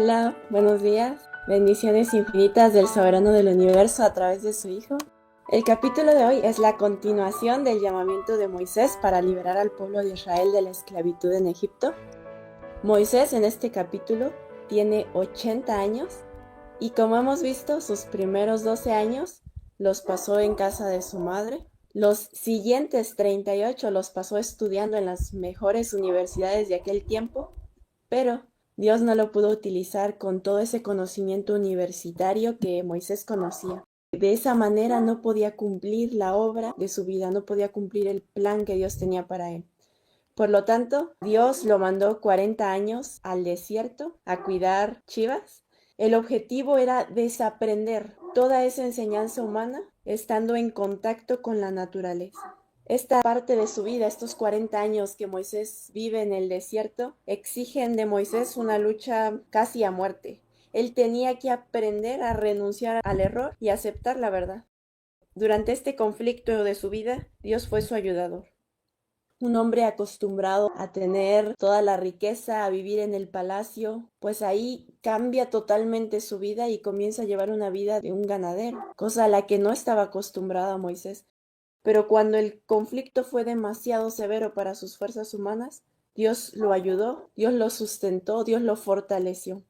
Hola, buenos días. Bendiciones infinitas del soberano del universo a través de su Hijo. El capítulo de hoy es la continuación del llamamiento de Moisés para liberar al pueblo de Israel de la esclavitud en Egipto. Moisés en este capítulo tiene 80 años y como hemos visto, sus primeros 12 años los pasó en casa de su madre. Los siguientes 38 los pasó estudiando en las mejores universidades de aquel tiempo, pero Dios no lo pudo utilizar con todo ese conocimiento universitario que Moisés conocía. De esa manera no podía cumplir la obra de su vida, no podía cumplir el plan que Dios tenía para él. Por lo tanto, Dios lo mandó 40 años al desierto a cuidar chivas. El objetivo era desaprender toda esa enseñanza humana estando en contacto con la naturaleza. Esta parte de su vida, estos 40 años que Moisés vive en el desierto, exigen de Moisés una lucha casi a muerte. Él tenía que aprender a renunciar al error y aceptar la verdad. Durante este conflicto de su vida, Dios fue su ayudador. Un hombre acostumbrado a tener toda la riqueza, a vivir en el palacio, pues ahí cambia totalmente su vida y comienza a llevar una vida de un ganadero, cosa a la que no estaba acostumbrada Moisés. Pero cuando el conflicto fue demasiado severo para sus fuerzas humanas, Dios lo ayudó, Dios lo sustentó, Dios lo fortaleció.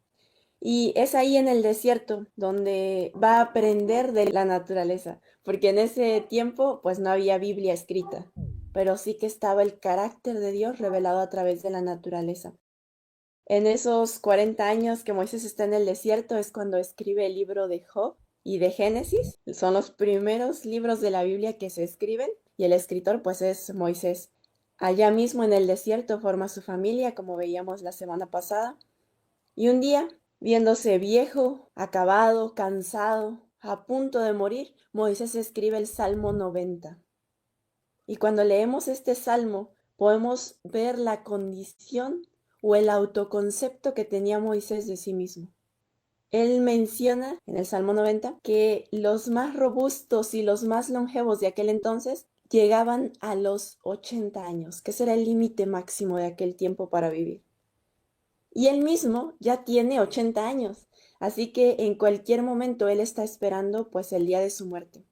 Y es ahí en el desierto donde va a aprender de la naturaleza, porque en ese tiempo pues no había Biblia escrita, pero sí que estaba el carácter de Dios revelado a través de la naturaleza. En esos 40 años que Moisés está en el desierto es cuando escribe el libro de Job y de Génesis. Son los primeros libros de la Biblia que se escriben y el escritor pues es Moisés. Allá mismo en el desierto forma su familia, como veíamos la semana pasada. Y un día, viéndose viejo, acabado, cansado, a punto de morir, Moisés escribe el Salmo 90. Y cuando leemos este salmo, podemos ver la condición o el autoconcepto que tenía Moisés de sí mismo. Él menciona en el Salmo 90 que los más robustos y los más longevos de aquel entonces llegaban a los 80 años, que ese era el límite máximo de aquel tiempo para vivir. Y él mismo ya tiene 80 años, así que en cualquier momento él está esperando pues el día de su muerte.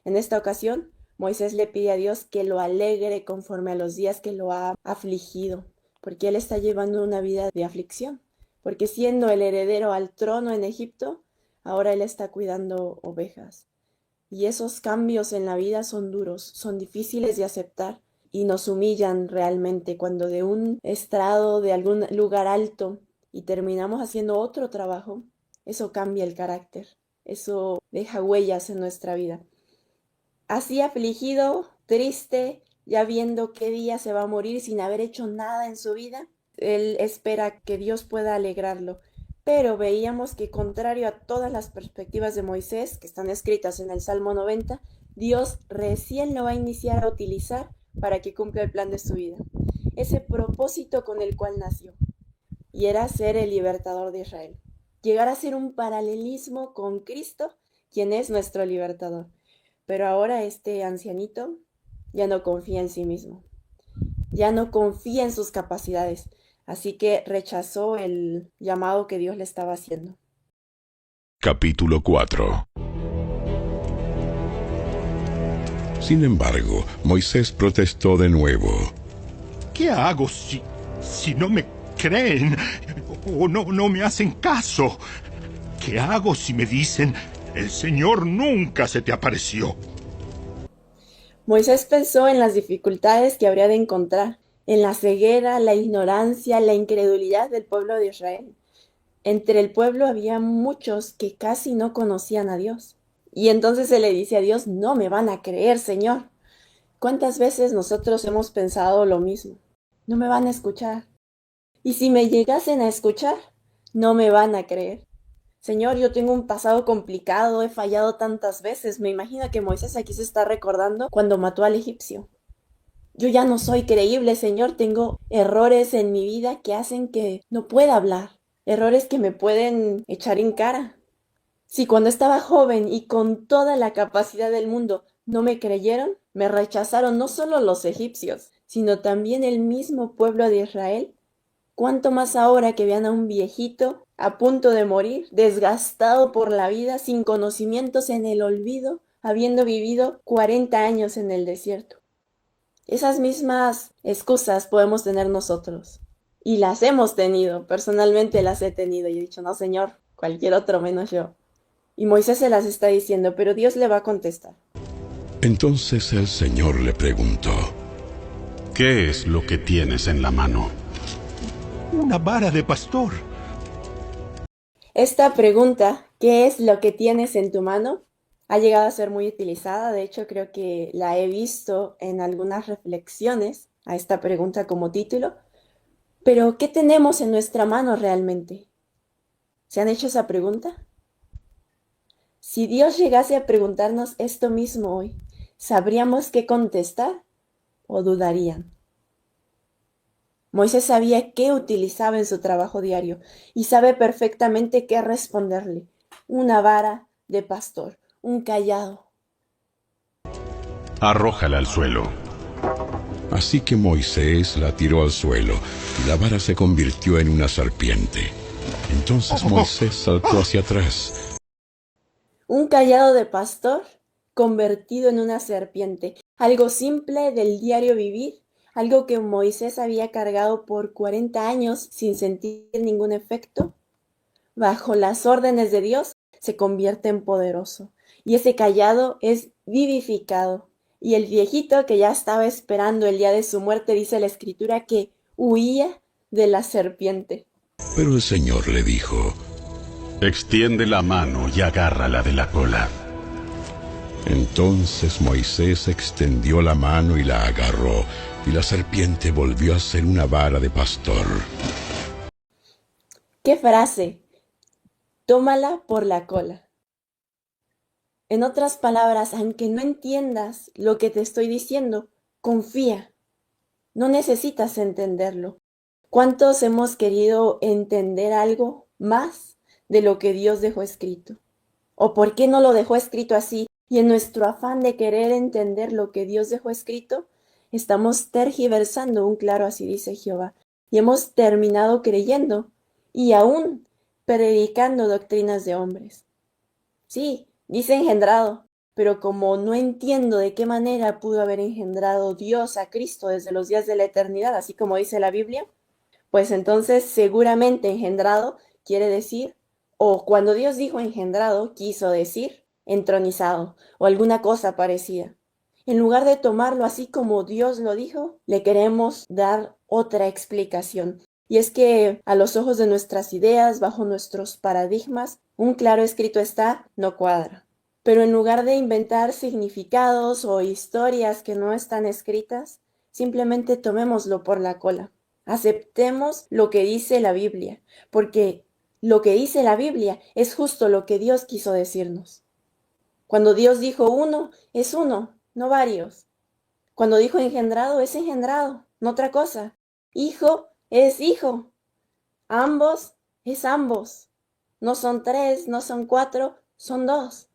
En esta ocasión, Moisés le pide a Dios que lo alegre conforme a los días que lo ha afligido, porque él está llevando una vida de aflicción, porque siendo el heredero al trono en Egipto, ahora él está cuidando ovejas. Y esos cambios en la vida son duros, son difíciles de aceptar y nos humillan realmente cuando de un estrado, de algún lugar alto y terminamos haciendo otro trabajo, eso cambia el carácter, eso deja huellas en nuestra vida. Así afligido, triste, ya viendo qué día se va a morir sin haber hecho nada en su vida, él espera que Dios pueda alegrarlo. Pero veíamos que contrario a todas las perspectivas de Moisés, que están escritas en el Salmo 90, Dios recién lo va a iniciar a utilizar para que cumpla el plan de su vida. Ese propósito con el cual nació, y era ser el libertador de Israel. Llegar a ser un paralelismo con Cristo, quien es nuestro libertador. Pero ahora este ancianito ya no confía en sí mismo, ya no confía en sus capacidades, así que rechazó el llamado que Dios le estaba haciendo. Capítulo 4. Sin embargo, Moisés protestó de nuevo. ¿Qué hago si no me creen o no me hacen caso? ¿Qué hago si me dicen, el Señor nunca se te apareció? Moisés pensó en las dificultades que habría de encontrar, en la ceguera, la ignorancia, la incredulidad del pueblo de Israel. Entre el pueblo había muchos que casi no conocían a Dios. Y entonces se le dice a Dios, no me van a creer, Señor. ¿Cuántas veces nosotros hemos pensado lo mismo? No me van a escuchar. Y si me llegasen a escuchar, no me van a creer. Señor, yo tengo un pasado complicado, he fallado tantas veces. Me imagino que Moisés aquí se está recordando cuando mató al egipcio. Yo ya no soy creíble, Señor, tengo errores en mi vida que hacen que no pueda hablar, errores que me pueden echar en cara. Si cuando estaba joven y con toda la capacidad del mundo no me creyeron, me rechazaron no solo los egipcios, sino también el mismo pueblo de Israel, ¿Cuánto más ahora que vean a un viejito a punto de morir, desgastado por la vida, sin conocimientos, en el olvido, habiendo vivido 40 años en el desierto? Esas mismas excusas podemos tener nosotros. Y las hemos tenido, personalmente las he tenido y he dicho, no, Señor, cualquier otro menos yo. Y Moisés se las está diciendo, pero Dios le va a contestar. Entonces el Señor le preguntó: ¿Qué es lo que tienes en la mano? Una vara de pastor. Esta pregunta, ¿qué es lo que tienes en tu mano?, ha llegado a ser muy utilizada. De hecho, creo que la he visto en algunas reflexiones a esta pregunta como título. Pero, ¿qué tenemos en nuestra mano realmente? ¿Se han hecho esa pregunta? Si Dios llegase a preguntarnos esto mismo hoy, ¿sabríamos qué contestar o dudarían? Moisés sabía qué utilizaba en su trabajo diario y sabe perfectamente qué responderle. Una vara de pastor, un cayado. Arrójala al suelo. Así que Moisés la tiró al suelo, y la vara se convirtió en una serpiente. Entonces Moisés saltó hacia atrás. Un cayado de pastor convertido en una serpiente. Algo simple del diario vivir, algo que Moisés había cargado por 40 años sin sentir ningún efecto. Bajo las órdenes de Dios se convierte en poderoso. Y ese cayado es vivificado. Y el viejito que ya estaba esperando el día de su muerte, dice la Escritura, que huía de la serpiente. Pero el Señor le dijo: Extiende la mano y agárrala de la cola. Entonces Moisés extendió la mano y la agarró, y la serpiente volvió a ser una vara de pastor. ¿Qué frase? Tómala por la cola. En otras palabras, aunque no entiendas lo que te estoy diciendo, confía. No necesitas entenderlo. ¿Cuántos hemos querido entender algo más de lo que Dios dejó escrito? ¿O por qué no lo dejó escrito así? Y en nuestro afán de querer entender lo que Dios dejó escrito, estamos tergiversando un claro así dice Jehová. Y hemos terminado creyendo y aún predicando doctrinas de hombres. Sí, dice engendrado, pero como no entiendo de qué manera pudo haber engendrado Dios a Cristo desde los días de la eternidad, así como dice la Biblia, pues entonces seguramente engendrado quiere decir, o cuando Dios dijo engendrado, quiso decir entronizado o alguna cosa parecida. En lugar de tomarlo así como Dios lo dijo, le queremos dar otra explicación. Y es que a los ojos de nuestras ideas, bajo nuestros paradigmas, un claro escrito está, no cuadra. Pero en lugar de inventar significados o historias que no están escritas, simplemente tomémoslo por la cola. Aceptemos lo que dice la Biblia, porque lo que dice la Biblia es justo lo que Dios quiso decirnos. Cuando Dios dijo uno, es uno, no varios. Cuando dijo engendrado, es engendrado, no otra cosa. Hijo es hijo. Ambos es ambos. No son 3, no son 4, son 2.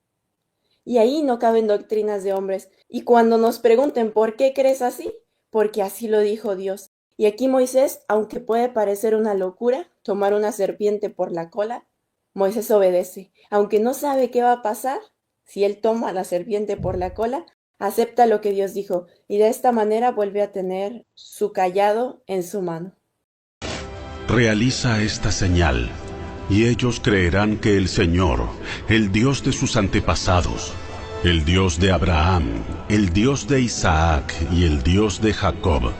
Y ahí no caben doctrinas de hombres. Y cuando nos pregunten por qué crees así, porque así lo dijo Dios. Y aquí Moisés, aunque puede parecer una locura, tomar una serpiente por la cola, Moisés obedece. Aunque no sabe qué va a pasar, si él toma la serpiente por la cola, acepta lo que Dios dijo. Y de esta manera vuelve a tener su cayado en su mano. Realiza esta señal, y ellos creerán que el Señor, el Dios de sus antepasados, el Dios de Abraham, el Dios de Isaac y el Dios de Jacob,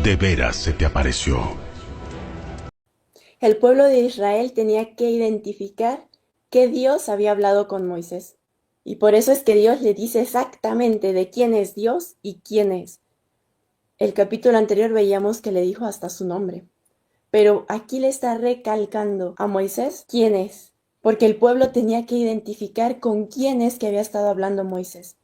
de veras se te apareció. El pueblo de Israel tenía que identificar que Dios había hablado con Moisés. Y por eso es que Dios le dice exactamente de quién es Dios y quién es. El capítulo anterior veíamos que le dijo hasta su nombre. Pero aquí le está recalcando a Moisés quién es, porque el pueblo tenía que identificar con quién es que había estado hablando Moisés.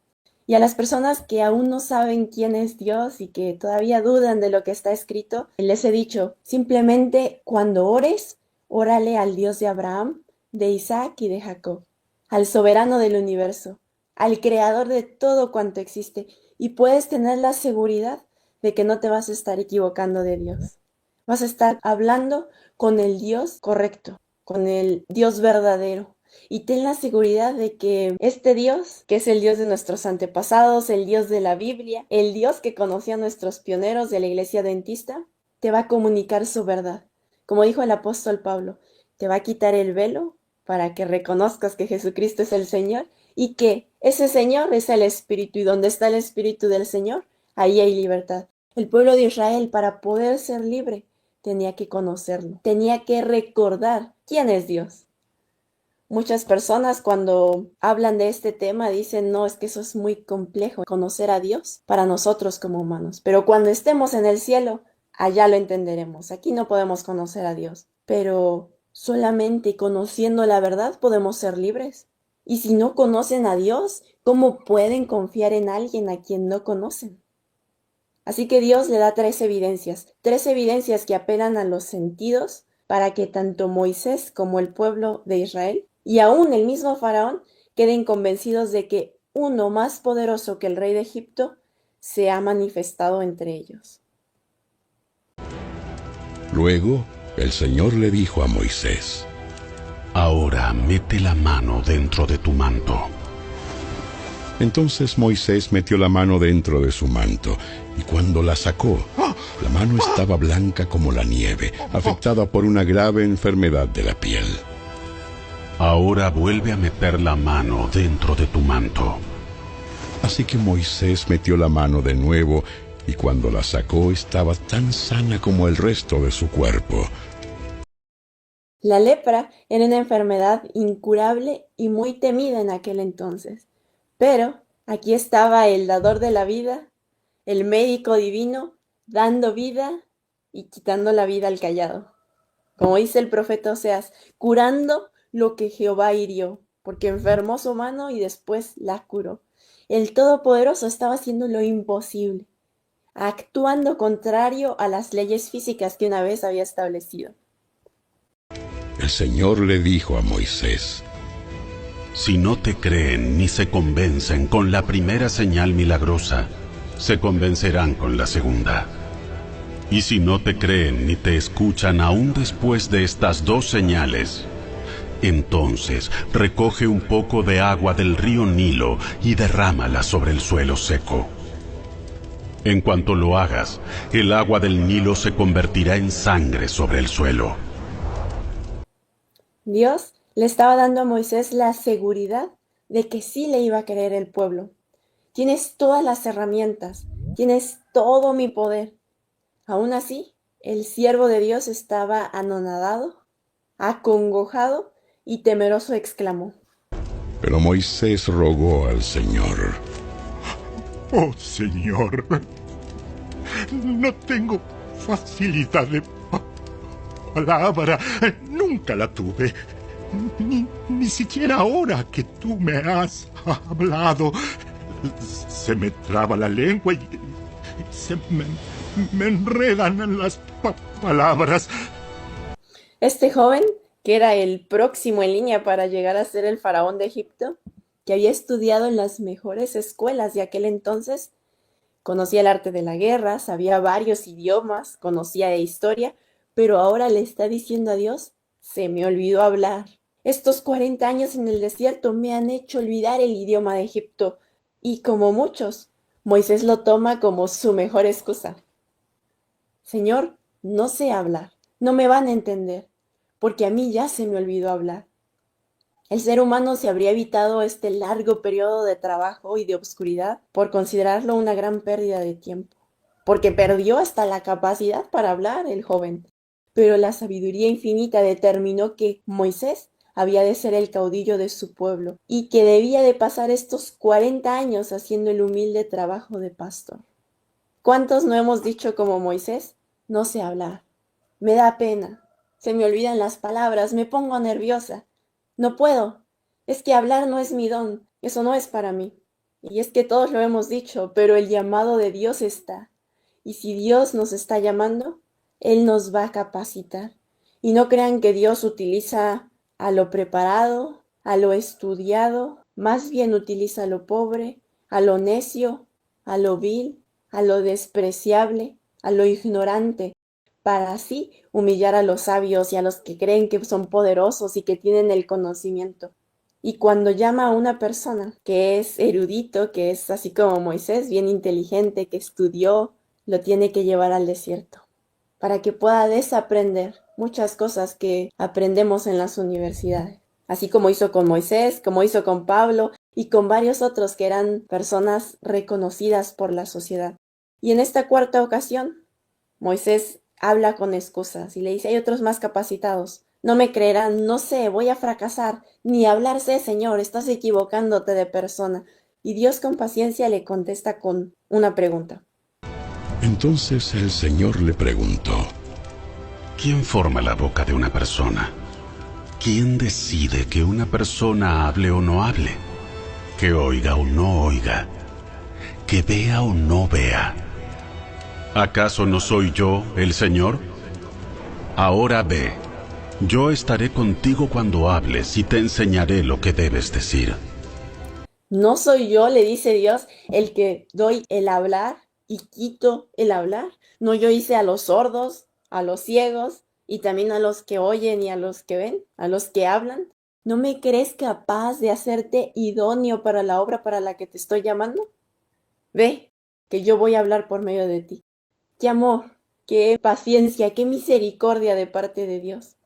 Y a las personas que aún no saben quién es Dios y que todavía dudan de lo que está escrito, les he dicho, simplemente cuando ores, órale al Dios de Abraham, de Isaac y de Jacob, al soberano del universo, al creador de todo cuanto existe, y puedes tener la seguridad de que no te vas a estar equivocando de Dios. Vas a estar hablando con el Dios correcto, con el Dios verdadero. Y ten la seguridad de que este Dios, que es el Dios de nuestros antepasados, el Dios de la Biblia, el Dios que conocía a nuestros pioneros de la iglesia adventista, te va a comunicar su verdad. Como dijo el apóstol Pablo, te va a quitar el velo para que reconozcas que Jesucristo es el Señor y que ese Señor es el Espíritu, y donde está el Espíritu del Señor, ahí hay libertad. El pueblo de Israel, para poder ser libre, tenía que conocerlo, tenía que recordar quién es Dios. Muchas personas cuando hablan de este tema dicen, no, es que eso es muy complejo, conocer a Dios para nosotros como humanos. Pero cuando estemos en el cielo, allá lo entenderemos. Aquí no podemos conocer a Dios, pero solamente conociendo la verdad podemos ser libres. Y si no conocen a Dios, ¿cómo pueden confiar en alguien a quien no conocen? Así que Dios le da tres evidencias que apelan a los sentidos para que tanto Moisés como el pueblo de Israel y aún el mismo faraón queden convencidos de que uno más poderoso que el rey de Egipto se ha manifestado entre ellos. Luego, el Señor le dijo a Moisés: Ahora mete la mano dentro de tu manto. Entonces Moisés metió la mano dentro de su manto, y cuando la sacó, la mano estaba blanca como la nieve, afectada por una grave enfermedad de la piel. Ahora vuelve a meter la mano dentro de tu manto. Así que Moisés metió la mano de nuevo, y cuando la sacó estaba tan sana como el resto de su cuerpo. La lepra era una enfermedad incurable y muy temida en aquel entonces. Pero aquí estaba el dador de la vida, el médico divino, dando vida y quitando la vida al callado. Como dice el profeta Oseas, curando lo que Jehová hirió, porque enfermó su mano y después la curó. El Todopoderoso estaba haciendo lo imposible, actuando contrario a las leyes físicas que una vez había establecido. El Señor le dijo a Moisés: Si no te creen ni se convencen con la primera señal milagrosa, se convencerán con la segunda. Y si no te creen ni te escuchan aún después de estas dos señales, entonces recoge un poco de agua del río Nilo y derrámala sobre el suelo seco. En cuanto lo hagas, el agua del Nilo se convertirá en sangre sobre el suelo. Dios le estaba dando a Moisés la seguridad de que sí le iba a creer el pueblo. Tienes todas las herramientas, tienes todo mi poder. Aún así, el siervo de Dios estaba anonadado, acongojado y temeroso exclamó: Pero Moisés rogó al Señor: Oh, Señor, no tengo facilidad de palabra, nunca la tuve. Ni siquiera ahora que tú me has hablado. Se me traba la lengua y se me enredan las palabras. Este joven, que era el próximo en línea para llegar a ser el faraón de Egipto, que había estudiado en las mejores escuelas de aquel entonces, conocía el arte de la guerra, sabía varios idiomas, conocía de historia, pero ahora le está diciendo a Dios: se me olvidó hablar. Estos 40 años en el desierto me han hecho olvidar el idioma de Egipto. Y como muchos, Moisés lo toma como su mejor excusa. Señor, no sé hablar, no me van a entender, porque a mí ya se me olvidó hablar. El ser humano se habría evitado este largo periodo de trabajo y de obscuridad por considerarlo una gran pérdida de tiempo, porque perdió hasta la capacidad para hablar el joven. Pero la sabiduría infinita determinó que Moisés había de ser el caudillo de su pueblo y que debía de pasar estos 40 años haciendo el humilde trabajo de pastor. ¿Cuántos no hemos dicho como Moisés? No sé hablar, me da pena, se me olvidan las palabras, me pongo nerviosa, no puedo, es que hablar no es mi don, eso no es para mí. Y es que todos lo hemos dicho, pero el llamado de Dios está. Y si Dios nos está llamando, Él nos va a capacitar. Y no crean que Dios utiliza a lo preparado, a lo estudiado, más bien utiliza a lo pobre, a lo necio, a lo vil, a lo despreciable, a lo ignorante, para así humillar a los sabios y a los que creen que son poderosos y que tienen el conocimiento. Y cuando llama a una persona que es erudito, que es así como Moisés, bien inteligente, que estudió, lo tiene que llevar al desierto, para que pueda desaprender muchas cosas que aprendemos en las universidades. Así como hizo con Moisés, como hizo con Pablo y con varios otros que eran personas reconocidas por la sociedad. Y en esta cuarta ocasión, Moisés habla con excusas y le dice, hay otros más capacitados. No me creerán, no sé, voy a fracasar. Ni hablar sé, Señor, estás equivocándote de persona. Y Dios con paciencia le contesta con una pregunta. Entonces el Señor le preguntó: ¿Quién forma la boca de una persona? ¿Quién decide que una persona hable o no hable? Que oiga o no oiga. Que vea o no vea. ¿Acaso no soy yo el Señor? Ahora ve, yo estaré contigo cuando hables y te enseñaré lo que debes decir. ¿No soy yo, le dice Dios, el que doy el hablar y quito el hablar? ¿No yo hice a los sordos, a los ciegos y también a los que oyen y a los que ven, a los que hablan? ¿No me crees capaz de hacerte idóneo para la obra para la que te estoy llamando? Ve, que yo voy a hablar por medio de ti. ¡Qué amor, qué paciencia, qué misericordia de parte de Dios!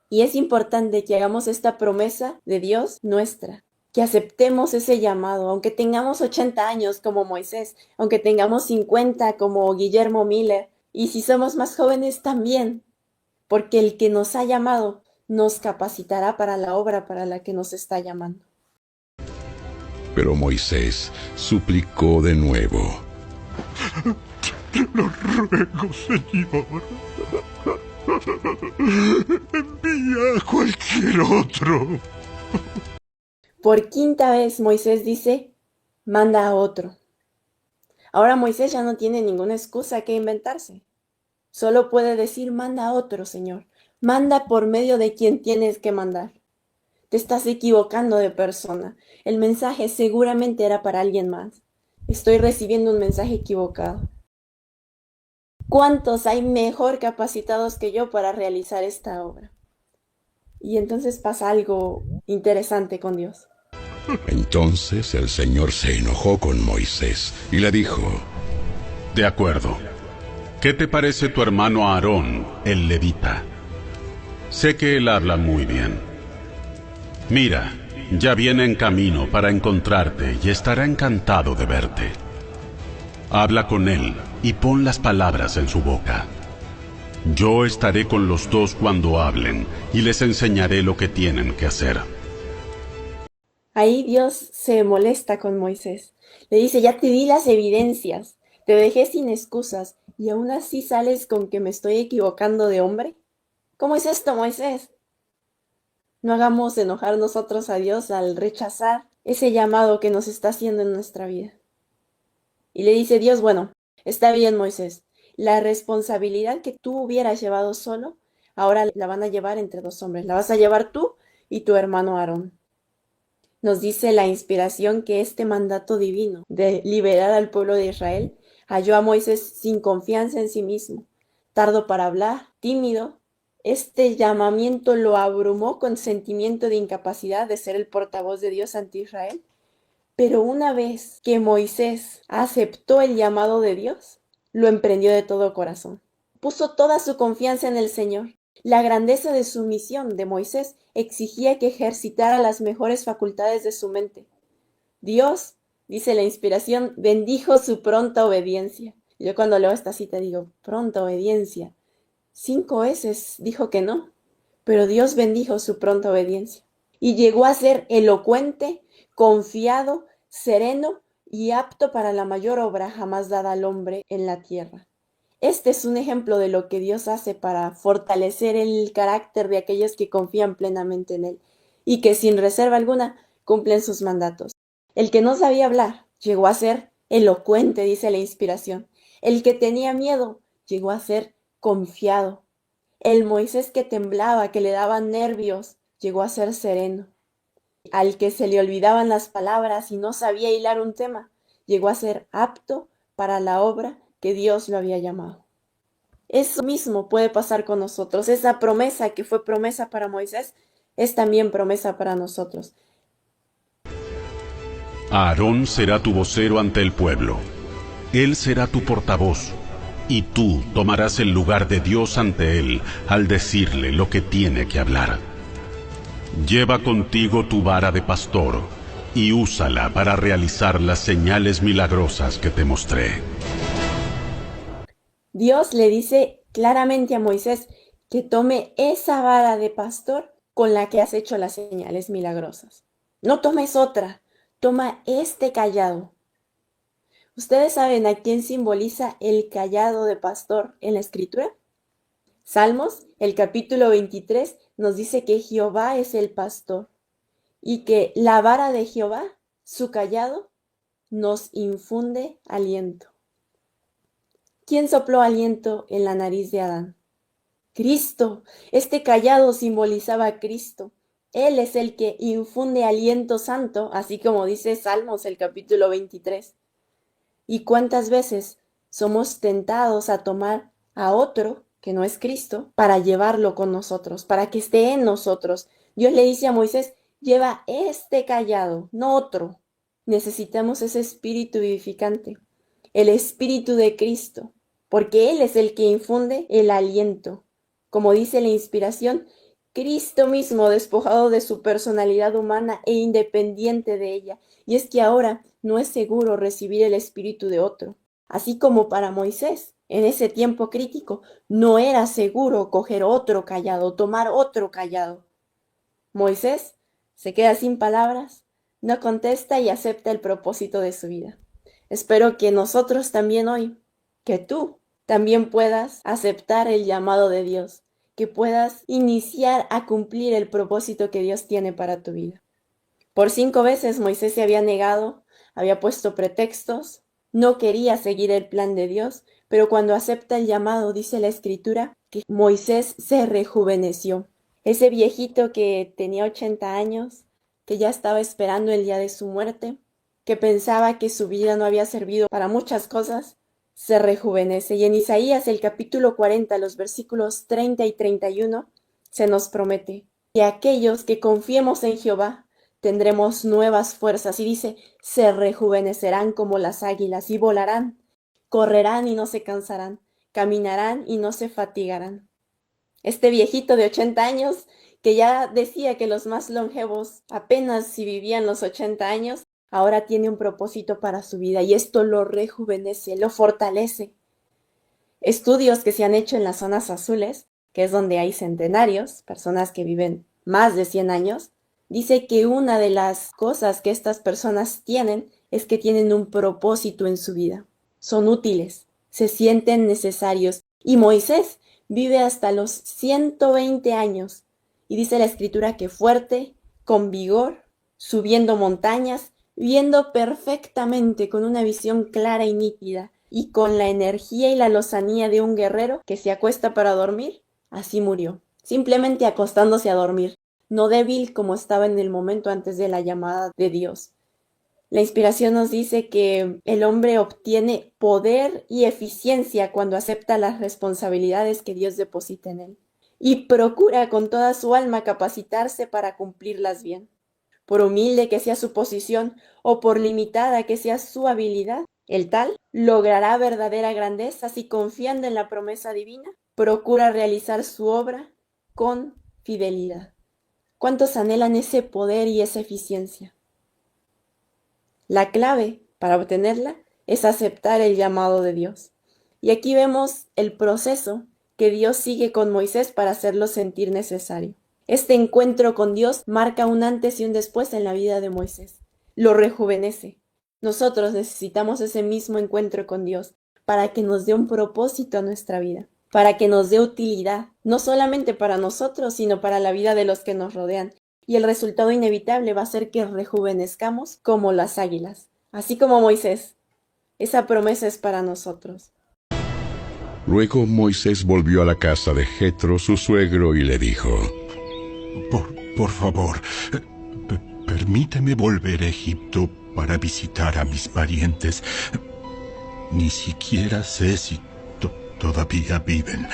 Y es importante que hagamos esta promesa de Dios nuestra, que aceptemos ese llamado, aunque tengamos 80 años como Moisés, aunque tengamos 50 como Guillermo Miller, y si somos más jóvenes también, porque el que nos ha llamado nos capacitará para la obra para la que nos está llamando. Pero Moisés suplicó de nuevo: Te lo ruego, Señor. Envía a cualquier otro. Por quinta vez Moisés dice, manda a otro. Ahora Moisés ya no tiene ninguna excusa que inventarse. Solo puede decir, manda a otro, Señor. Manda por medio de quien tienes que mandar. Te estás equivocando de persona. El mensaje seguramente era para alguien más. Estoy recibiendo un mensaje equivocado. ¿Cuántos hay mejor capacitados que yo para realizar esta obra? Y entonces pasa algo interesante con Dios. Entonces el Señor se enojó con Moisés y le dijo: De acuerdo. ¿Qué te parece tu hermano Aarón, el levita? Sé que él habla muy bien. Mira, ya viene en camino para encontrarte y estará encantado de verte. Habla con él y pon las palabras en su boca. Yo estaré con los dos cuando hablen y les enseñaré lo que tienen que hacer. Ahí Dios se molesta con Moisés. Le dice, ya te di las evidencias, te dejé sin excusas y aún así sales con que me estoy equivocando de hombre. ¿Cómo es esto, Moisés? No hagamos enojar nosotros a Dios al rechazar ese llamado que nos está haciendo en nuestra vida. Y le dice Dios, bueno, está bien, Moisés, la responsabilidad que tú hubieras llevado solo, ahora la van a llevar entre dos hombres. La vas a llevar tú y tu hermano Aarón. Nos dice la inspiración que este mandato divino de liberar al pueblo de Israel halló a Moisés sin confianza en sí mismo, tardo para hablar, tímido. Este llamamiento lo abrumó con sentimiento de incapacidad de ser el portavoz de Dios ante Israel. Pero una vez que Moisés aceptó el llamado de Dios, lo emprendió de todo corazón. Puso toda su confianza en el Señor. La grandeza de su misión de Moisés exigía que ejercitara las mejores facultades de su mente. Dios, dice la inspiración, bendijo su pronta obediencia. Yo cuando leo esta cita digo, pronta obediencia. 5 veces dijo que no, pero Dios bendijo su pronta obediencia. Y llegó a ser elocuente, confiado, sereno y apto para la mayor obra jamás dada al hombre en la tierra. Este es un ejemplo de lo que Dios hace para fortalecer el carácter de aquellos que confían plenamente en Él y que sin reserva alguna cumplen sus mandatos. El que no sabía hablar llegó a ser elocuente, dice la inspiración. El que tenía miedo llegó a ser confiado. El Moisés que temblaba, que le daban nervios, llegó a ser sereno. Al que se le olvidaban las palabras y no sabía hilar un tema, llegó a ser apto para la obra que Dios lo había llamado. Eso mismo puede pasar con nosotros. Esa promesa que fue promesa para Moisés es también promesa para nosotros. Aarón será tu vocero ante el pueblo. Él será tu portavoz, y tú tomarás el lugar de Dios ante él al decirle lo que tiene que hablar. Lleva contigo tu vara de pastor y úsala para realizar las señales milagrosas que te mostré. Dios le dice claramente a Moisés que tome esa vara de pastor con la que has hecho las señales milagrosas. No tomes otra, toma este cayado. ¿Ustedes saben a quién simboliza el cayado de pastor en la Escritura? Salmos, el capítulo 23, nos dice que Jehová es el pastor y que la vara de Jehová, su cayado, nos infunde aliento. ¿Quién sopló aliento en la nariz de Adán? Cristo. Este cayado simbolizaba a Cristo. Él es el que infunde aliento santo, así como dice Salmos, el capítulo 23. ¿Y cuántas veces somos tentados a tomar a otro, que no es Cristo, para llevarlo con nosotros, para que esté en nosotros? Dios le dice a Moisés, lleva este cayado, no otro. Necesitamos ese espíritu vivificante, el espíritu de Cristo, porque Él es el que infunde el aliento. Como dice la inspiración, Cristo mismo despojado de su personalidad humana e independiente de ella. Y es que ahora no es seguro recibir el espíritu de otro. Así como para Moisés, en ese tiempo crítico, no era seguro coger otro cayado, tomar otro cayado. Moisés se queda sin palabras, no contesta y acepta el propósito de su vida. Espero que nosotros también hoy, que tú también puedas aceptar el llamado de Dios, que puedas iniciar a cumplir el propósito que Dios tiene para tu vida. Por 5 veces Moisés se había negado, había puesto pretextos, no quería seguir el plan de Dios, pero cuando acepta el llamado, dice la Escritura, que Moisés se rejuveneció. Ese viejito que tenía 80 años, que ya estaba esperando el día de su muerte, que pensaba que su vida no había servido para muchas cosas, se rejuvenece. Y en Isaías, el capítulo 40, los versículos 30 y 31, se nos promete que aquellos que confiemos en Jehová tendremos nuevas fuerzas. Y dice, se rejuvenecerán como las águilas y volarán, correrán y no se cansarán, caminarán y no se fatigarán. Este viejito de 80 años, que ya decía que los más longevos apenas si vivían los 80 años, ahora tiene un propósito para su vida y esto lo rejuvenece, lo fortalece. Estudios que se han hecho en las zonas azules, que es donde hay centenarios, personas que viven más de 100 años, dice que una de las cosas que estas personas tienen es que tienen un propósito en su vida. Son útiles, se sienten necesarios. Y Moisés vive hasta los 120 años. Y dice la Escritura que fuerte, con vigor, subiendo montañas, viendo perfectamente con una visión clara y nítida, y con la energía y la lozanía de un guerrero que se acuesta para dormir, así murió, simplemente acostándose a dormir, no débil como estaba en el momento antes de la llamada de Dios. La inspiración nos dice que el hombre obtiene poder y eficiencia cuando acepta las responsabilidades que Dios deposita en él, y procura con toda su alma capacitarse para cumplirlas bien. Por humilde que sea su posición o por limitada que sea su habilidad, el tal logrará verdadera grandeza si confiando en la promesa divina, procura realizar su obra con fidelidad. ¿Cuántos anhelan ese poder y esa eficiencia? La clave para obtenerla es aceptar el llamado de Dios. Y aquí vemos el proceso que Dios sigue con Moisés para hacerlo sentir necesario. Este encuentro con Dios marca un antes y un después en la vida de Moisés. Lo rejuvenece. Nosotros necesitamos ese mismo encuentro con Dios para que nos dé un propósito a nuestra vida, para que nos dé utilidad, no solamente para nosotros, sino para la vida de los que nos rodean. Y el resultado inevitable va a ser que rejuvenezcamos como las águilas, así como Moisés. Esa promesa es para nosotros. Luego Moisés volvió a la casa de Jetro, su suegro, y le dijo: Por favor, permíteme volver a Egipto para visitar a mis parientes. Ni siquiera sé si todavía viven.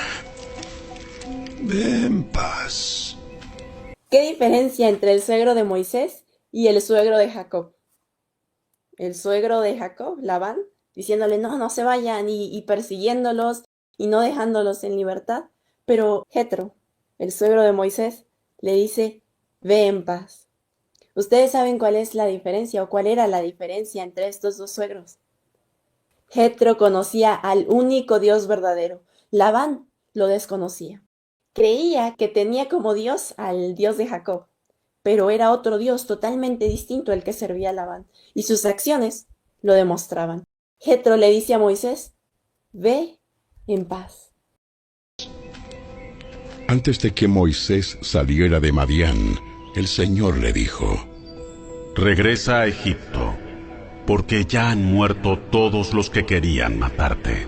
Ve en paz. ¿Qué diferencia entre el suegro de Moisés y el suegro de Jacob? El suegro de Jacob, Labán, diciéndole no se vayan y persiguiéndolos y no dejándolos en libertad. Pero Jetro, el suegro de Moisés, le dice, ve en paz. ¿Ustedes saben cuál es la diferencia o cuál era la diferencia entre estos dos suegros? Jetro conocía al único Dios verdadero. Labán lo desconocía. Creía que tenía como Dios al Dios de Jacob, pero era otro Dios totalmente distinto al que servía Labán, y sus acciones lo demostraban. Jetro le dice a Moisés, ve en paz. Antes de que Moisés saliera de Madián, el Señor le dijo: Regresa a Egipto, porque ya han muerto todos los que querían matarte.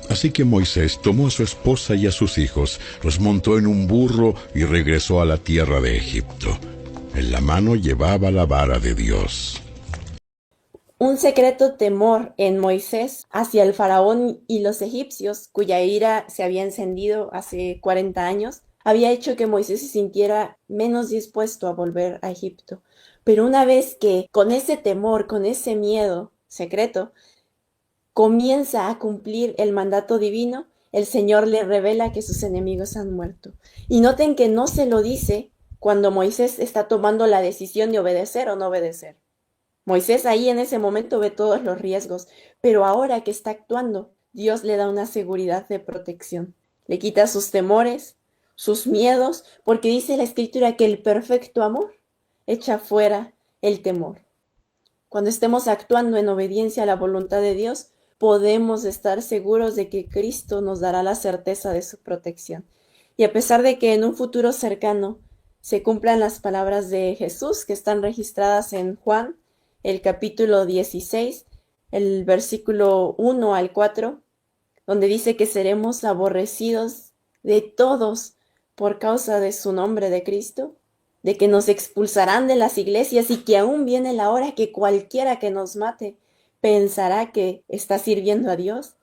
Así que Moisés tomó a su esposa y a sus hijos, los montó en un burro y regresó a la tierra de Egipto. En la mano llevaba la vara de Dios. Un secreto temor en Moisés hacia el faraón y los egipcios, cuya ira se había encendido hace 40 años, había hecho que Moisés se sintiera menos dispuesto a volver a Egipto. Pero una vez que con ese temor, con ese miedo secreto, comienza a cumplir el mandato divino, el Señor le revela que sus enemigos han muerto. Y noten que no se lo dice cuando Moisés está tomando la decisión de obedecer o no obedecer. Moisés ahí en ese momento ve todos los riesgos, pero ahora que está actuando, Dios le da una seguridad de protección. Le quita sus temores, sus miedos, porque dice la Escritura que el perfecto amor echa fuera el temor. Cuando estemos actuando en obediencia a la voluntad de Dios, podemos estar seguros de que Cristo nos dará la certeza de su protección. Y a pesar de que en un futuro cercano se cumplan las palabras de Jesús que están registradas en Juan, el capítulo 16, el versículo 1 al 4, donde dice que seremos aborrecidos de todos por causa de su nombre de Cristo, de que nos expulsarán de las iglesias y que aún viene la hora que cualquiera que nos mate pensará que está sirviendo a Dios.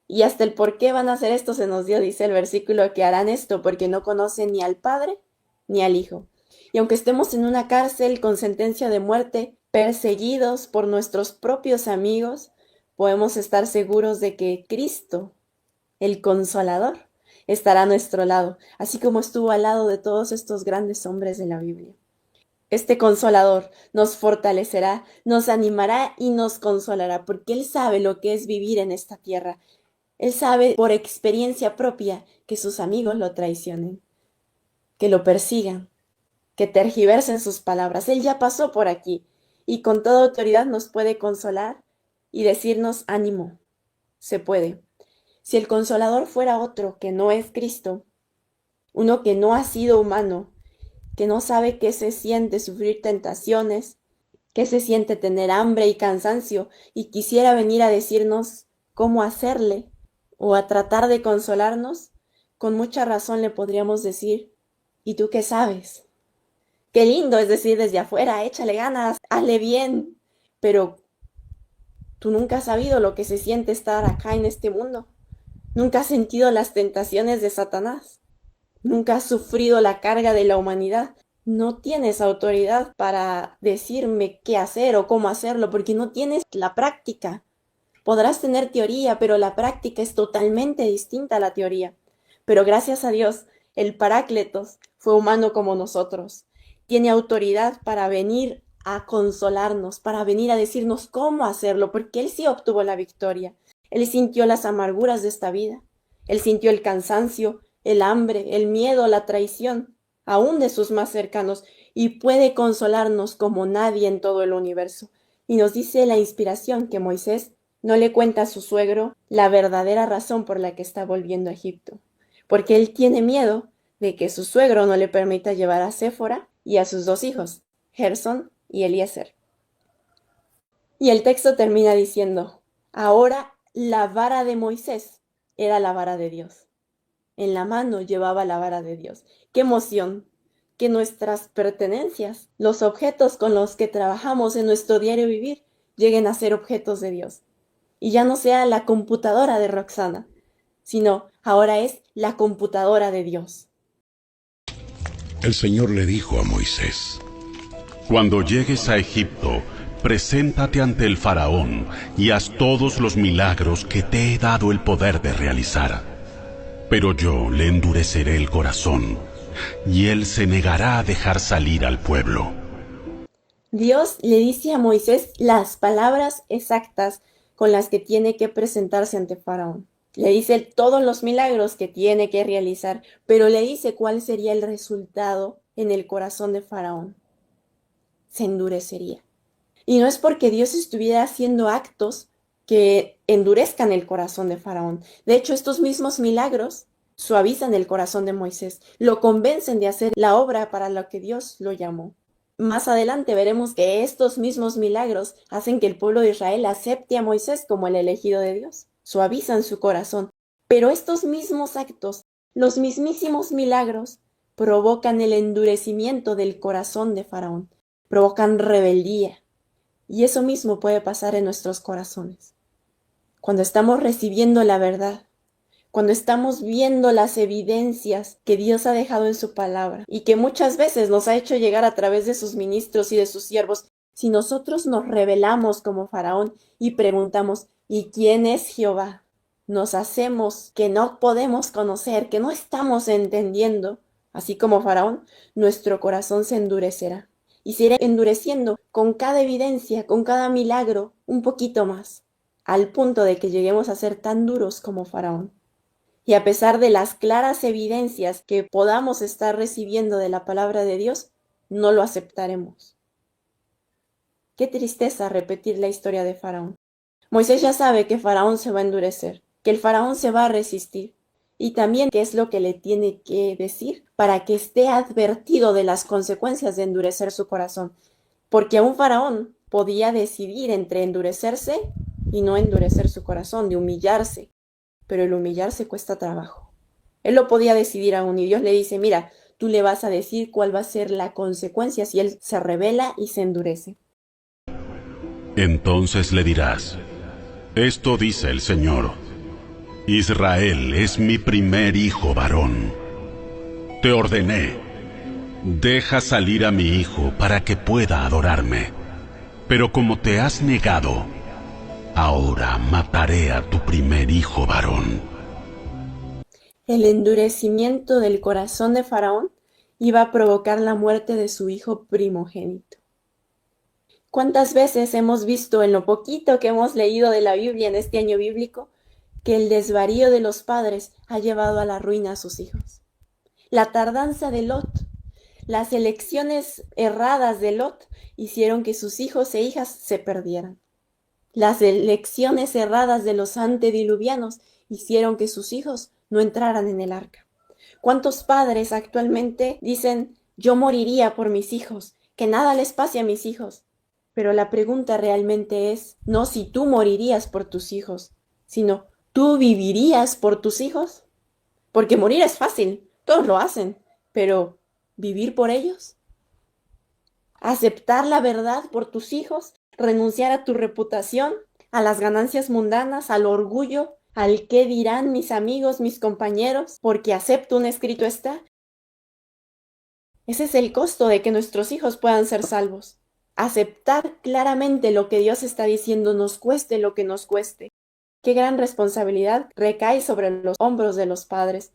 Y hasta el por qué van a hacer esto se nos dio, dice el versículo, que harán esto porque no conocen ni al Padre ni al Hijo. Y aunque estemos en una cárcel con sentencia de muerte, perseguidos por nuestros propios amigos, podemos estar seguros de que Cristo, el Consolador, estará a nuestro lado, así como estuvo al lado de todos estos grandes hombres de la Biblia. Este Consolador nos fortalecerá, nos animará y nos consolará, porque Él sabe lo que es vivir en esta tierra. Él sabe por experiencia propia que sus amigos lo traicionen, que lo persigan, que tergiversen sus palabras. Él ya pasó por aquí y con toda autoridad nos puede consolar y decirnos ánimo, se puede. Si el Consolador fuera otro que no es Cristo, uno que no ha sido humano, que no sabe qué se siente sufrir tentaciones, qué se siente tener hambre y cansancio, y quisiera venir a decirnos cómo hacerle o a tratar de consolarnos, con mucha razón le podríamos decir, ¿y tú qué sabes? Qué lindo es decir desde afuera, échale ganas, hazle bien, pero tú nunca has sabido lo que se siente estar acá en este mundo. Nunca has sentido las tentaciones de Satanás. Nunca has sufrido la carga de la humanidad. No tienes autoridad para decirme qué hacer o cómo hacerlo, porque no tienes la práctica. Podrás tener teoría, pero la práctica es totalmente distinta a la teoría. Pero gracias a Dios, el Parácletos fue humano como nosotros. Tiene autoridad para venir a consolarnos, para venir a decirnos cómo hacerlo, porque Él sí obtuvo la victoria. Él sintió las amarguras de esta vida. Él sintió el cansancio, el hambre, el miedo, la traición, aún de sus más cercanos, y puede consolarnos como nadie en todo el universo. Y nos dice la inspiración que Moisés no le cuenta a su suegro la verdadera razón por la que está volviendo a Egipto, porque él tiene miedo de que su suegro no le permita llevar a Séfora y a sus dos hijos, Gersón y Eliezer. Y el texto termina diciendo, ahora la vara de Moisés era la vara de Dios. En la mano llevaba la vara de Dios. ¡Qué emoción! Que nuestras pertenencias, los objetos con los que trabajamos en nuestro diario vivir, lleguen a ser objetos de Dios. Y ya no sea la computadora de Roxana, sino ahora es la computadora de Dios. El Señor le dijo a Moisés: Cuando llegues a Egipto, preséntate ante el faraón y haz todos los milagros que te he dado el poder de realizar. Pero yo le endureceré el corazón, y él se negará a dejar salir al pueblo. Dios le dice a Moisés las palabras exactas con las que tiene que presentarse ante Faraón. Le dice todos los milagros que tiene que realizar, pero le dice cuál sería el resultado en el corazón de Faraón. Se endurecería. Y no es porque Dios estuviera haciendo actos que endurezcan el corazón de Faraón. De hecho, estos mismos milagros suavizan el corazón de Moisés, lo convencen de hacer la obra para la que Dios lo llamó. Más adelante veremos que estos mismos milagros hacen que el pueblo de Israel acepte a Moisés como el elegido de Dios, suavizan su corazón. Pero estos mismos actos, los mismísimos milagros, provocan el endurecimiento del corazón de Faraón, provocan rebeldía. Y eso mismo puede pasar en nuestros corazones. Cuando estamos recibiendo la verdad, cuando estamos viendo las evidencias que Dios ha dejado en su palabra y que muchas veces nos ha hecho llegar a través de sus ministros y de sus siervos, si nosotros nos rebelamos como Faraón y preguntamos, ¿y quién es Jehová? Nos hacemos que no podemos conocer, que no estamos entendiendo, así como Faraón, nuestro corazón se endurecerá. Y se irá endureciendo con cada evidencia, con cada milagro, un poquito más, al punto de que lleguemos a ser tan duros como Faraón. Y a pesar de las claras evidencias que podamos estar recibiendo de la palabra de Dios, no lo aceptaremos. Qué tristeza repetir la historia de Faraón. Moisés ya sabe que Faraón se va a endurecer, que el Faraón se va a resistir, y también qué es lo que le tiene que decir para que esté advertido de las consecuencias de endurecer su corazón. Porque aún Faraón podía decidir entre endurecerse y no endurecer su corazón, de humillarse. Pero el humillarse cuesta trabajo. Él lo podía decidir aún, y Dios le dice, mira, tú le vas a decir cuál va a ser la consecuencia si él se rebela y se endurece. Entonces le dirás, esto dice el Señor, Israel es mi primer hijo varón. Te ordené, deja salir a mi hijo para que pueda adorarme. Pero como te has negado, ahora mataré a tu primer hijo varón. El endurecimiento del corazón de Faraón iba a provocar la muerte de su hijo primogénito. ¿Cuántas veces hemos visto en lo poquito que hemos leído de la Biblia en este año bíblico que el desvarío de los padres ha llevado a la ruina a sus hijos? La tardanza de Lot, las elecciones erradas de Lot hicieron que sus hijos e hijas se perdieran. Las elecciones erradas de los antediluvianos hicieron que sus hijos no entraran en el arca. ¿Cuántos padres actualmente dicen, yo moriría por mis hijos, que nada les pase a mis hijos? Pero la pregunta realmente es, no si tú morirías por tus hijos, sino, ¿tú vivirías por tus hijos? Porque morir es fácil, todos lo hacen, pero ¿vivir por ellos? ¿Aceptar la verdad por tus hijos? ¿Renunciar a tu reputación, a las ganancias mundanas, al orgullo, al qué dirán mis amigos, mis compañeros, porque acepto un escrito está? Ese es el costo de que nuestros hijos puedan ser salvos. Aceptar claramente lo que Dios está diciendo, nos cueste lo que nos cueste. Qué gran responsabilidad recae sobre los hombros de los padres.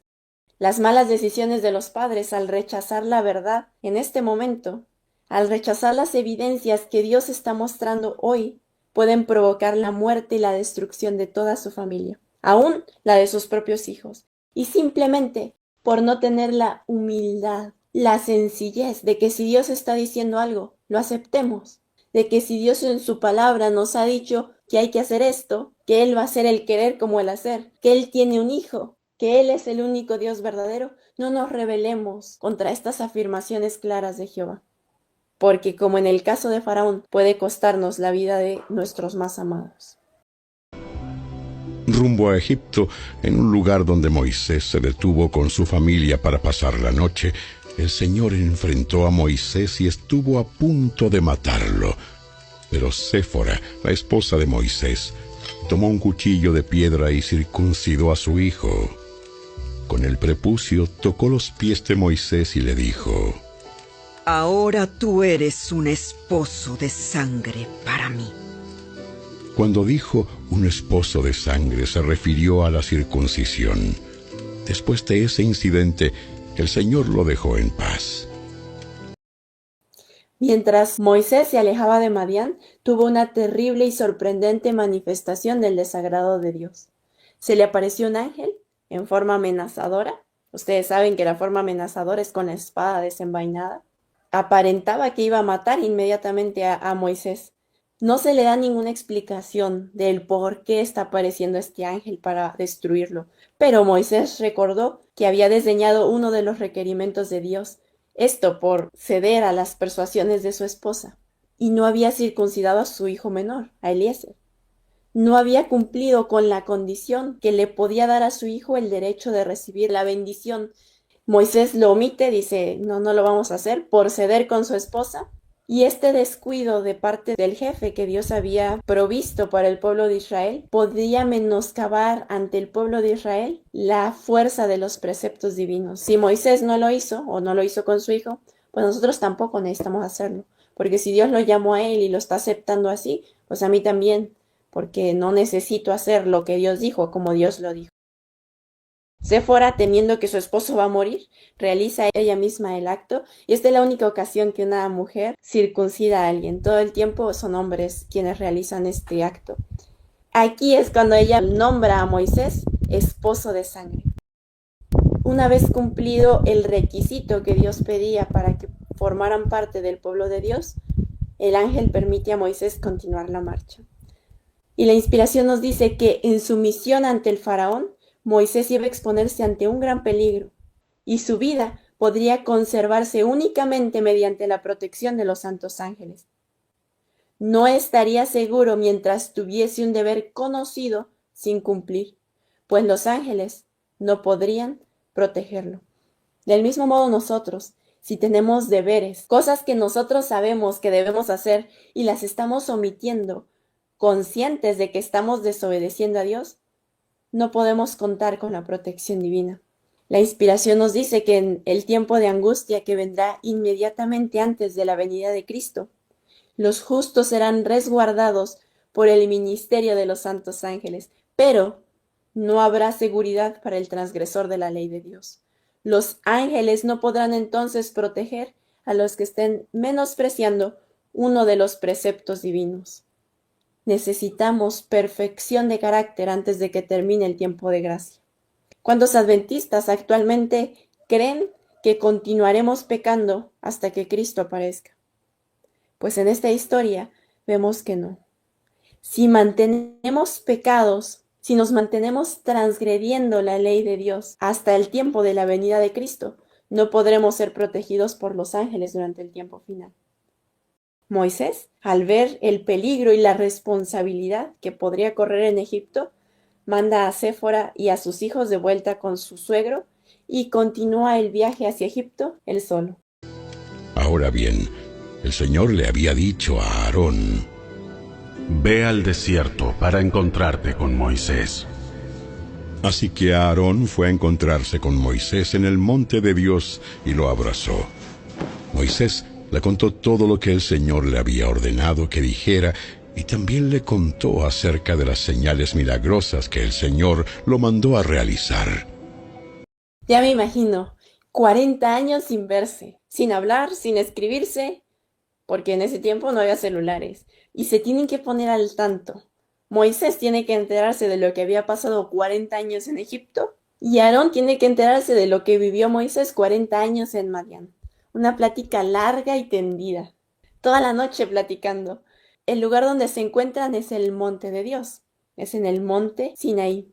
Las malas decisiones de los padres al rechazar la verdad en este momento, al rechazar las evidencias que Dios está mostrando hoy, pueden provocar la muerte y la destrucción de toda su familia, aún la de sus propios hijos. Y simplemente por no tener la humildad, la sencillez de que si Dios está diciendo algo, lo aceptemos. De que si Dios en su palabra nos ha dicho que hay que hacer esto, que Él va a hacer el querer como el hacer, que Él tiene un hijo, que Él es el único Dios verdadero, no nos rebelemos contra estas afirmaciones claras de Jehová. Porque como en el caso de Faraón, puede costarnos la vida de nuestros más amados. Rumbo a Egipto, en un lugar donde Moisés se detuvo con su familia para pasar la noche, el Señor enfrentó a Moisés y estuvo a punto de matarlo. Pero Séfora, la esposa de Moisés, tomó un cuchillo de piedra y circuncidó a su hijo. Con el prepucio tocó los pies de Moisés y le dijo: Ahora tú eres un esposo de sangre para mí. Cuando dijo un esposo de sangre, se refirió a la circuncisión. Después de ese incidente, el Señor lo dejó en paz. Mientras Moisés se alejaba de Madián, tuvo una terrible y sorprendente manifestación del desagrado de Dios. Se le apareció un ángel en forma amenazadora. Ustedes saben que la forma amenazadora es con la espada desenvainada. Aparentaba que iba a matar inmediatamente a Moisés. No se le da ninguna explicación del por qué está apareciendo este ángel para destruirlo, pero Moisés recordó que había desdeñado uno de los requerimientos de Dios, esto por ceder a las persuasiones de su esposa, y no había circuncidado a su hijo menor, a Eliezer. No había cumplido con la condición que le podía dar a su hijo el derecho de recibir la bendición. Moisés lo omite, dice, no lo vamos a hacer, por ceder con su esposa. Y este descuido de parte del jefe que Dios había provisto para el pueblo de Israel podría menoscabar ante el pueblo de Israel la fuerza de los preceptos divinos. Si Moisés no lo hizo o no lo hizo con su hijo, pues nosotros tampoco necesitamos hacerlo. Porque si Dios lo llamó a él y lo está aceptando así, pues a mí también, porque no necesito hacer lo que Dios dijo como Dios lo dijo. Séfora, temiendo que su esposo va a morir, realiza ella misma el acto, y esta es la única ocasión que una mujer circuncida a alguien. Todo el tiempo son hombres quienes realizan este acto. Aquí es cuando ella nombra a Moisés esposo de sangre. Una vez cumplido el requisito que Dios pedía para que formaran parte del pueblo de Dios, el ángel permite a Moisés continuar la marcha. Y la inspiración nos dice que en su misión ante el faraón, Moisés iba a exponerse ante un gran peligro, y su vida podría conservarse únicamente mediante la protección de los santos ángeles. No estaría seguro mientras tuviese un deber conocido sin cumplir, pues los ángeles no podrían protegerlo. Del mismo modo nosotros, si tenemos deberes, cosas que nosotros sabemos que debemos hacer y las estamos omitiendo, conscientes de que estamos desobedeciendo a Dios, no podemos contar con la protección divina. La inspiración nos dice que en el tiempo de angustia que vendrá inmediatamente antes de la venida de Cristo, los justos serán resguardados por el ministerio de los santos ángeles, pero no habrá seguridad para el transgresor de la ley de Dios. Los ángeles no podrán entonces proteger a los que estén menospreciando uno de los preceptos divinos. Necesitamos perfección de carácter antes de que termine el tiempo de gracia. ¿Cuántos adventistas actualmente creen que continuaremos pecando hasta que Cristo aparezca? Pues en esta historia vemos que no. Si mantenemos pecados, si nos mantenemos transgrediendo la ley de Dios hasta el tiempo de la venida de Cristo, no podremos ser protegidos por los ángeles durante el tiempo final. Moisés, al ver el peligro y la responsabilidad que podría correr en Egipto, manda a Séfora y a sus hijos de vuelta con su suegro y continúa el viaje hacia Egipto él solo. Ahora bien, el Señor le había dicho a Aarón: Ve al desierto para encontrarte con Moisés. Así que Aarón fue a encontrarse con Moisés en el monte de Dios y lo abrazó. Moisés le contó todo lo que el Señor le había ordenado que dijera, y también le contó acerca de las señales milagrosas que el Señor lo mandó a realizar. Ya me imagino, 40 años sin verse, sin hablar, sin escribirse, porque en ese tiempo no había celulares, y se tienen que poner al tanto. Moisés tiene que enterarse de lo que había pasado 40 años en Egipto, y Aarón tiene que enterarse de lo que vivió Moisés 40 años en Madián. Una plática larga y tendida, toda la noche platicando. El lugar donde se encuentran es el monte de Dios, es en el monte Sinaí.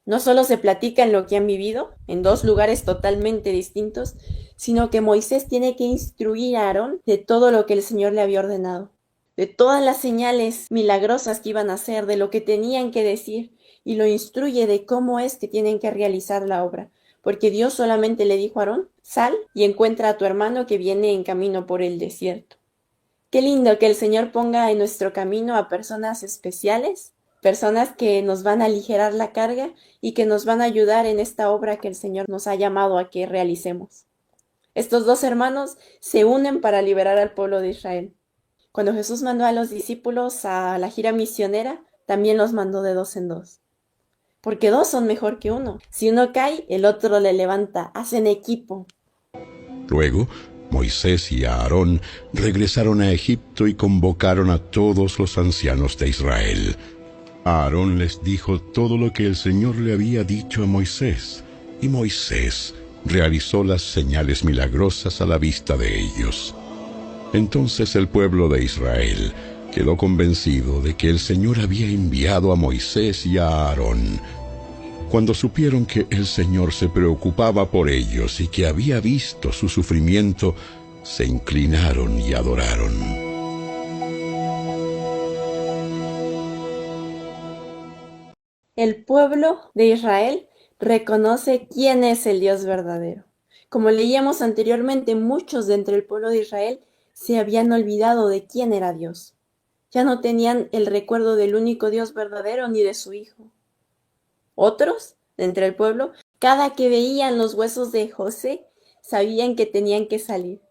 No solo se platica en lo que han vivido, en dos lugares totalmente distintos, sino que Moisés tiene que instruir a Aarón de todo lo que el Señor le había ordenado, de todas las señales milagrosas que iban a hacer, de lo que tenían que decir, y lo instruye de cómo es que tienen que realizar la obra. Porque Dios solamente le dijo a Aarón: sal y encuentra a tu hermano que viene en camino por el desierto. Qué lindo que el Señor ponga en nuestro camino a personas especiales personas que nos van a aligerar la carga y que nos van a ayudar en esta obra que el Señor nos ha llamado a que realicemos. Estos dos hermanos se unen para liberar al pueblo de Israel. Cuando Jesús mandó a los discípulos a la gira misionera, también los mandó de 2 en 2. Porque 2 son mejor que 1. Si uno cae, el otro le levanta. Hacen equipo. Luego, Moisés y Aarón regresaron a Egipto y convocaron a todos los ancianos de Israel. Aarón les dijo todo lo que el Señor le había dicho a Moisés, y Moisés realizó las señales milagrosas a la vista de ellos. Entonces el pueblo de Israel quedó convencido de que el Señor había enviado a Moisés y a Aarón. Cuando supieron que el Señor se preocupaba por ellos y que había visto su sufrimiento, se inclinaron y adoraron. El pueblo de Israel reconoce quién es el Dios verdadero. Como leíamos anteriormente, muchos de entre el pueblo de Israel se habían olvidado de quién era Dios. Ya no tenían el recuerdo del único Dios verdadero ni de su Hijo. Otros, de entre el pueblo, cada que veían los huesos de José, sabían que tenían que salir.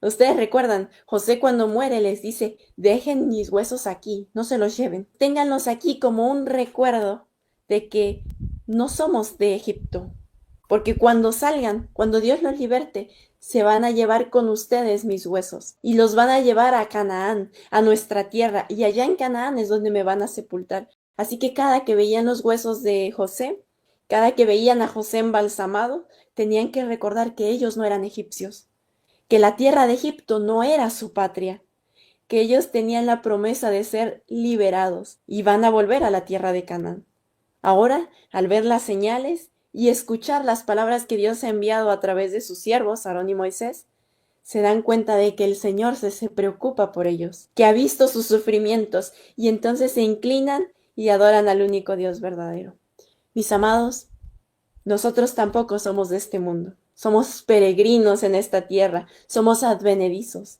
Ustedes recuerdan, José cuando muere les dice, dejen mis huesos aquí, no se los lleven. Ténganlos aquí como un recuerdo de que no somos de Egipto. Porque cuando salgan, cuando Dios los liberte, se van a llevar con ustedes mis huesos y los van a llevar a Canaán, a nuestra tierra, y allá en Canaán es donde me van a sepultar. Así que cada que veían los huesos de José, cada que veían a José embalsamado, tenían que recordar que ellos no eran egipcios, que la tierra de Egipto no era su patria, que ellos tenían la promesa de ser liberados y van a volver a la tierra de Canaán. Ahora, al ver las señales y escuchar las palabras que Dios ha enviado a través de sus siervos, Aarón y Moisés, se dan cuenta de que el Señor se preocupa por ellos, que ha visto sus sufrimientos, y entonces se inclinan y adoran al único Dios verdadero. Mis amados, nosotros tampoco somos de este mundo. Somos peregrinos en esta tierra, somos advenedizos.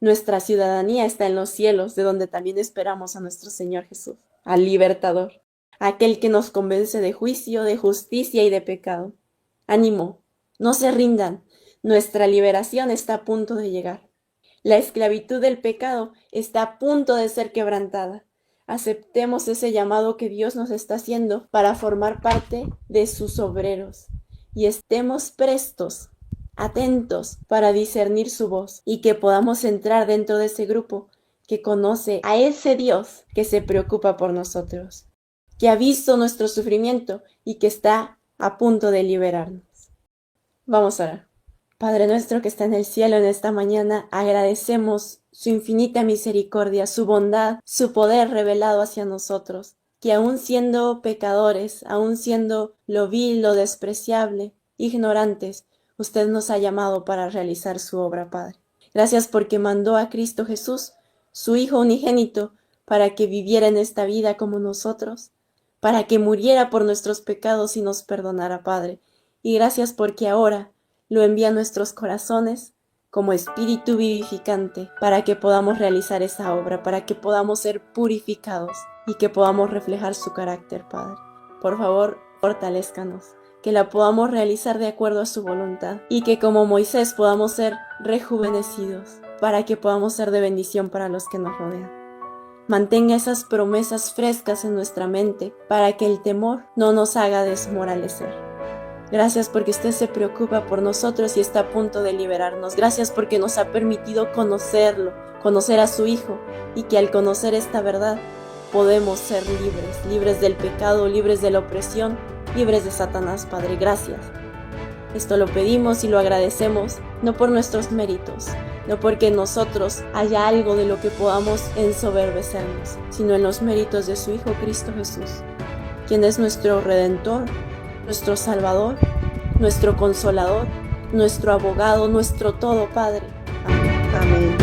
Nuestra ciudadanía está en los cielos, de donde también esperamos a nuestro Señor Jesús, al libertador, aquel que nos convence de juicio, de justicia y de pecado. Ánimo, no se rindan, nuestra liberación está a punto de llegar. La esclavitud del pecado está a punto de ser quebrantada. Aceptemos ese llamado que Dios nos está haciendo para formar parte de sus obreros y estemos prestos, atentos para discernir su voz y que podamos entrar dentro de ese grupo que conoce a ese Dios que se preocupa por nosotros, que ha visto nuestro sufrimiento y que está a punto de liberarnos. Vamos a orar. Padre nuestro que está en el cielo, en esta mañana agradecemos su infinita misericordia, su bondad, su poder revelado hacia nosotros, que aún siendo pecadores, aún siendo lo vil, lo despreciable, ignorantes, usted nos ha llamado para realizar su obra, Padre. Gracias porque mandó a Cristo Jesús, su Hijo unigénito, para que viviera en esta vida como nosotros, para que muriera por nuestros pecados y nos perdonara, Padre. Y gracias porque ahora lo envía a nuestros corazones como espíritu vivificante para que podamos realizar esa obra, para que podamos ser purificados y que podamos reflejar su carácter, Padre. Por favor, fortalézcanos, que la podamos realizar de acuerdo a su voluntad y que como Moisés podamos ser rejuvenecidos para que podamos ser de bendición para los que nos rodean. Mantenga esas promesas frescas en nuestra mente para que el temor no nos haga desmoralecer. Gracias porque usted se preocupa por nosotros y está a punto de liberarnos. Gracias porque nos ha permitido conocerlo, conocer a su Hijo, y que al conocer esta verdad podemos ser libres, libres del pecado, libres de la opresión, libres de Satanás, Padre. Gracias. Esto lo pedimos y lo agradecemos, no por nuestros méritos, no porque en nosotros haya algo de lo que podamos ensoberbecernos, sino en los méritos de su Hijo Cristo Jesús, quien es nuestro Redentor, nuestro Salvador, nuestro Consolador, nuestro Abogado, nuestro todo, Padre. Amén. Amén.